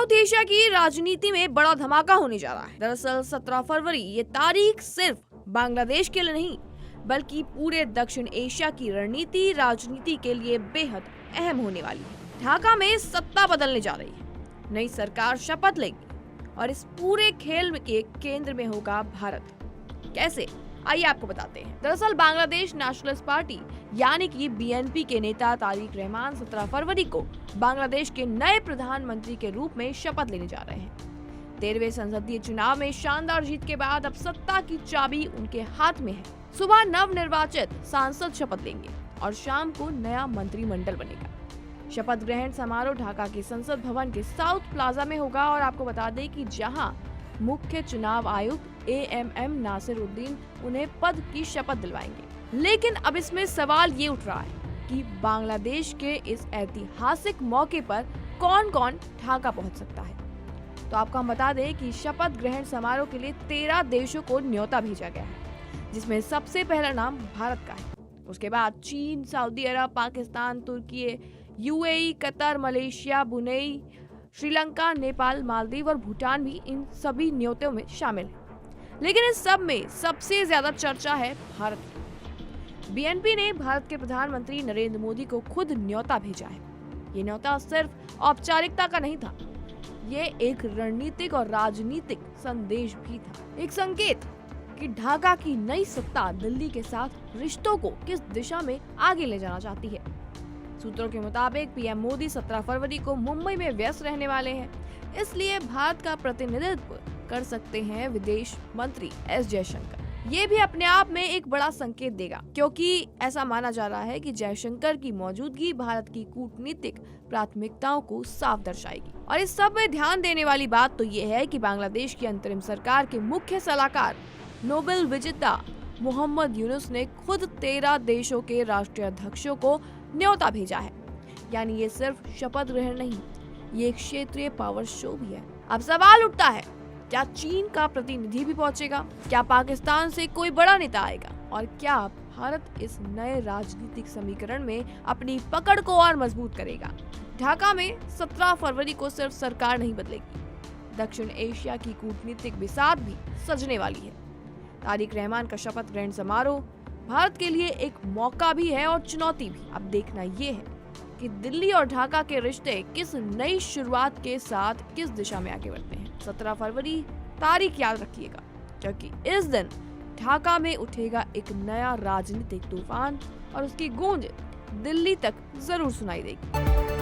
South Asia की राजनीति में बड़ा धमाका होने जा रहा है। दरअसल 17 फरवरी ये तारीख सिर्फ बांग्लादेश के लिए नहीं बल्कि पूरे दक्षिण एशिया की रणनीति राजनीति के लिए बेहद अहम होने वाली है। ढाका में सत्ता बदलने जा रही है, नई सरकार शपथ लेगी और इस पूरे खेल के केंद्र में होगा भारत। कैसे, आइए आपको बताते हैं। दरअसल बांग्लादेश नेशनलिस्ट पार्टी यानी कि बीएनपी के नेता तारिक रहमान 17 फरवरी को बांग्लादेश के नए प्रधानमंत्री के रूप में शपथ लेने जा रहे हैं। 13वें संसदीय चुनाव में शानदार जीत के बाद अब सत्ता की चाबी उनके हाथ में है। सुबह नवनिर्वाचित सांसद शपथ लेंगे और शाम को नया मंत्रिमंडल बनेगा। शपथ ग्रहण समारोह ढाका के संसद भवन के साउथ प्लाजा में होगा और आपको बता दें कि जहां मुख्य चुनाव आयुक्त AMM नासिरुद्दीन उन्हें पद की शपथ दिलवाएंगे। लेकिन अब इसमें सवाल ये उठ रहा है कि बांग्लादेश के इस ऐतिहासिक मौके पर कौन कौन ढाका पहुंच सकता है। तो आपको हम बता दें कि शपथ ग्रहण समारोह के लिए 13 देशों को न्योता भेजा गया है, जिसमें सबसे पहला नाम भारत का है। उसके बाद चीन, सऊदी अरब, पाकिस्तान, तुर्की, UAE, Qatar, Malaysia, Brunei, Sri Lanka, Nepal, Maldives और भूटान भी इन सभी न्योतों में शामिल है। लेकिन इस सब में सबसे ज्यादा चर्चा है भारत की। बीएनपी ने भारत के प्रधानमंत्री नरेंद्र मोदी को खुद न्योता भेजा है। ये न्योता सिर्फ औपचारिकता का नहीं था, ये एक रणनीतिक और राजनीतिक संदेश भी था, एक संकेत कि ढाका की नई सत्ता दिल्ली के साथ रिश्तों को किस दिशा में आगे ले जाना चाहती है। सूत्रों के मुताबिक पीएम मोदी 17 फरवरी को मुंबई में व्यस्त रहने वाले हैं, इसलिए भारत का प्रतिनिधित्व कर सकते हैं विदेश मंत्री एस जयशंकर। ये भी अपने आप में एक बड़ा संकेत देगा, क्योंकि ऐसा माना जा रहा है कि जयशंकर की मौजूदगी भारत की कूटनीतिक प्राथमिकताओं को साफ दर्शाएगी। और इस सब में ध्यान देने वाली बात तो ये है कि बांग्लादेश की अंतरिम सरकार के मुख्य सलाहकार नोबेल विजेता मोहम्मद यूनुस ने खुद 13 देशों के राष्ट्रीय अध्यक्षों को न्योता भेजा है। यानी ये सिर्फ शपथ ग्रहण नहीं, ये एक क्षेत्रीय पावर शो भी है। अब सवाल उठता है, क्या चीन का प्रतिनिधि भी पहुंचेगा? क्या पाकिस्तान से कोई बड़ा नेता आएगा? और क्या भारत इस नए राजनीतिक समीकरण में अपनी पकड़ को और मजबूत करेगा? ढाका में 17 फरवरी को सिर्फ सरकार नहीं बदलेगी, दक्षिण एशिया की कूटनीतिक बिसात भी सजने वाली है। तारिक रहमान का शपथ ग्रहण समारोह भारत के लिए एक मौका भी है और चुनौती भी। अब देखना ये है कि दिल्ली और ढाका के रिश्ते किस नई शुरुआत के साथ किस दिशा में आगे बढ़ते हैं। 17 फरवरी तारीख याद रखिएगा, क्योंकि इस दिन ढाका में उठेगा एक नया राजनीतिक तूफान और उसकी गूंज दिल्ली तक जरूर सुनाई देगी।